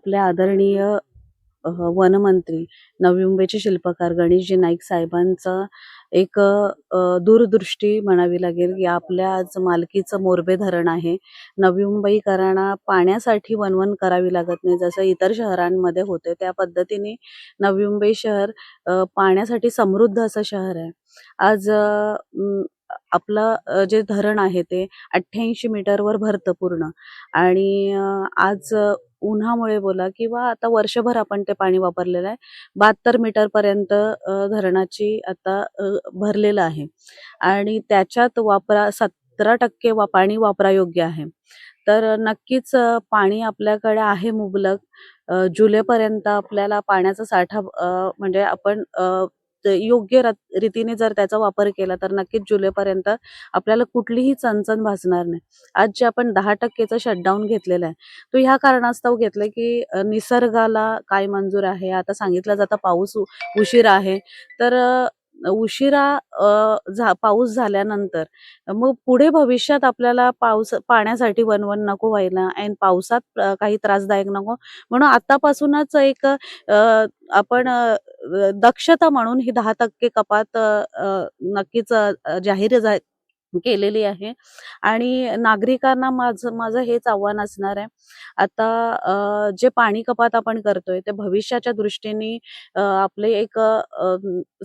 आपल्या आदरणीय वनमंत्री नवी मुंबईचे शिल्पकार गणेशजी नाईक साहेबांचा एक दूरदृष्टी म्हणावी लागेल की आपल्या आज मालकीचं मोरबे धरण आहे. नवी मुंबईकरांना पाण्यासाठी वणवण करावी लागत नाही जसं इतर शहरांमध्ये होते त्या पद्धतीने नवी मुंबई शहर पाण्यासाठी समृद्ध असं शहर आहे. आज आपलं जे धरण आहे ते 88 मीटरवर भरतं पूर्ण आणि आज उन्हामुळे बोला किंवा आता वर्षभर आपण ते पाणी वापरलेलं आहे. 72 मीटरपर्यंत धरणाची आता भरलेलं आहे आणि त्याच्यात 17% पाणी वापरायोग्य आहे. तर नक्कीच पाणी आपल्याकडे आहे मुबलक. जुलैपर्यंत आपल्याला पाण्याचा साठा म्हणजे आपण योग्य रीतीने जर त्याचा वापर केला तर नक्कीच जुलैपर्यंत आपल्याला कुठलीही चणचण भासणार नाही. आज जे आपण 10%चं शटडाऊन घेतलेलं आहे, तो ह्या कारणास्तव घेतलंय की निसर्गाला काय मंजूर आहे. आता सांगितलं जातं पाऊस उशिरा आहे. तर उशिरा पाऊस झाल्यानंतर मग पुढे भविष्यात आपल्याला पाण्यासाठी वणवण नको व्हायला आणि पावसात काही त्रासदायक नको म्हणून आतापासूनच एक आपण दक्षता म्हणून ही 10% कपात नक्कीच जाहीर केलेली आहे आणि नागरिकांना माझं माझं हेच आव्हान असणार आहे. आता जे पाणी कपात आपण करतोय ते भविष्याच्या दृष्टीने आपले एक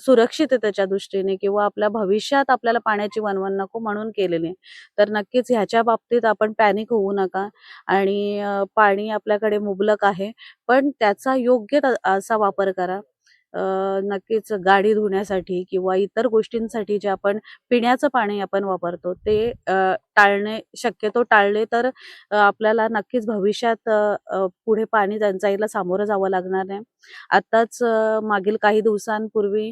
सुरक्षिततेच्या दृष्टीने किंवा आपल्या भविष्यात आपल्याला पाण्याची वणवण नको म्हणून केलेली आहे. तर नक्कीच ह्याच्या बाबतीत आपण पॅनिक होऊ नका आणि पाणी आपल्याकडे मुबलक आहे, पण त्याचा योग्य असा वापर करा. नक्कीच गाडी धुण्यासाठी किंवा इतर गोष्टींसाठी जे आपण पिण्याचं पाणी आपण वापरतो ते शक्यतो टाळले तर आपल्याला नक्कीच भविष्यात पुढे पाणी टंचाईला सामोरं जावं लागणार नाही. आताच मागील काही दिवसांपूर्वी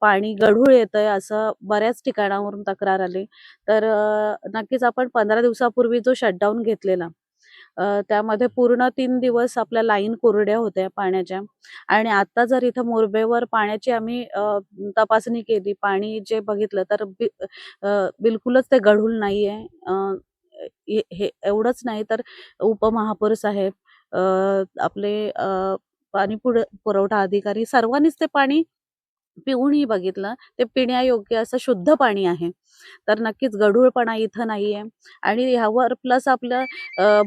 पाणी गढूळ येतंय असं बऱ्याच ठिकाणावरून तक्रार आली. तर नक्कीच आपण 15 दिवसापूर्वी जो शटडाऊन घेतलेला त्यामध्ये पूर्ण 3 दिवस आपल्या लाईन कोरड्या होत्या पाण्याच्या आणि आता जर इथं मोरबेवर पाण्याची आम्ही तपासणी केली, पाणी जे बघितलं तर बिलकुलच ते गढूळ नाहीये. हे एवढंच नाही तर उपमहापौर साहेब, आपले पाणी पुरवठा अधिकारी सर्वांनीच ते पाणी पिऊनही बघितलं. ते पिण्यायोग्य असं शुद्ध पाणी आहे. तर नक्कीच गढूळपणा इथं नाहीये आणि ह्यावर प्लस आपलं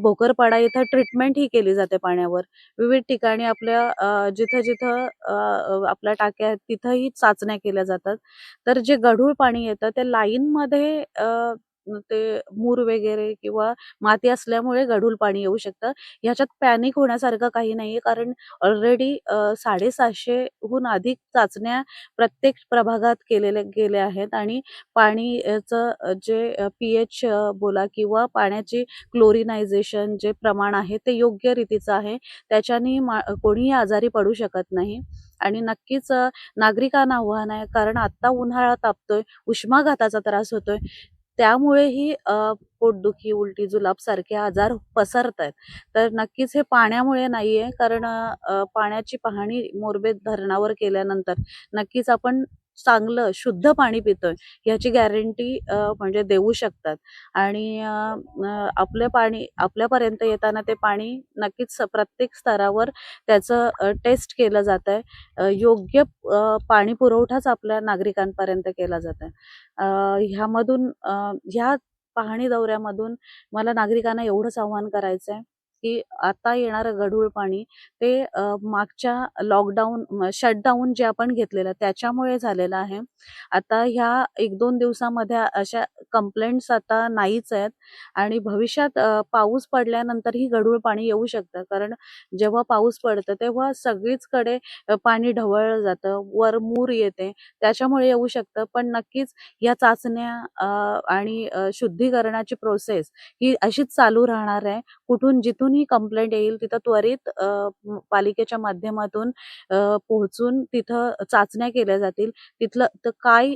भोकरपाडा इथं ट्रीटमेंट ही केली जाते पाण्यावर. विविध ठिकाणी आपल्या जिथं-जिथं आपल्या टाक्या आहेत तिथंही चाचण्या केल्या जातात. तर जे गढूळ पाणी येतं ते लाईनमध्ये ते मूर वगैरे किंवा माती असल्यामुळे गढूळ पाणी येऊ शकतं. ह्याच्यात पॅनिक होण्यासारखं काही नाहीये कारण ऑलरेडी 750 हून अधिक चाचण्या प्रत्येक प्रभागात गेल्या आहेत आणि पाणीचं जे पीएच बोला किंवा पाण्याची क्लोरिनायझेशन जे प्रमाण आहे ते योग्य रीतीचं आहे. त्याच्याने कोणीही आजारी पडू शकत नाही आणि नक्कीच नागरिकांना आव्हान आहे कारण आत्ता उन्हाळा तापतोय, उष्माघाताचा त्रास होतोय. त्यामुळेही पोटदुखी, उलटी, जुलाब सारखे आजार पसरतायत. तर नक्कीच हे पाण्यामुळे नाहीये कारण पाण्याची पाहणी मोरबे धरणावर केल्यानंतर नक्कीच आपण चांगलं शुद्ध पाणी पितोय ह्याची गॅरंटी म्हणजे देऊ शकतात आणि आपलं पाणी आपल्यापर्यंत येताना ते पाणी नक्कीच प्रत्येक स्तरावर त्याचं टेस्ट केलं जातंय. योग्य पाणी पुरवठाच आपल्या नागरिकांपर्यंत केला जातोय. ह्यामधून ह्या पाहणी दौऱ्यामधून मला नागरिकांना एवढंच आवाहन करायचंय की आता येणारं गढूळ पाणी ते मागच्या शटडाऊन जे आपण घेतलेलं त्याच्यामुळे झालेलं आहे. आता ह्या 1-2 दिवसामध्ये अशा कंप्लेंट्स आता नाहीच आहेत आणि भविष्यात पाऊस पडल्यानंतरही गढूळ पाणी येऊ शकतं. कारण जेव्हा पाऊस पडतं तेव्हा सगळीचकडे पाणी ढवळलं जातं, वर मूर येते त्याच्यामुळे येऊ शकतं. पण नक्कीच या चाचण्या आणि शुद्धीकरणाची प्रोसेस ही अशीच चालू राहणार आहे. जिथूनही कंप्लेंट येईल तिथं त्वरित पालिकेच्या माध्यमातून पोहोचून तिथं चाचण्या केल्या जातील. तिथलं तर काय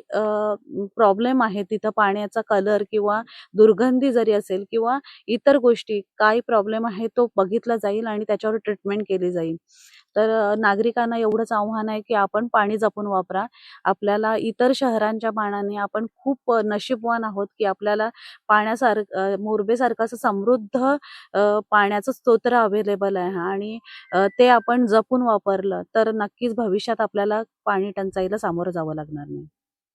प्रॉब्लेम आहे तिथं पाण्याचा कलर किंवा दुर्गंधी जरी असेल किंवा इतर गोष्टी काय प्रॉब्लेम आहे तो बघितला जाईल आणि त्याच्यावर ट्रीटमेंट केली जाईल. तर नागरिकांना एवढंच आव्हान आहे की आपण पाणी जपून वापरा. आपल्याला इतर शहरांच्या मानाने आपण खूप नशीबवान आहोत की आपल्याला मोरबेसारखं असं समृद्ध पाण्याचं स्तोत्र अवेलेबल आहे आणि ते आपण जपून वापरलं तर नक्कीच भविष्यात आपल्याला पाणी टंचाईला सामोरं जावं लागणार नाही.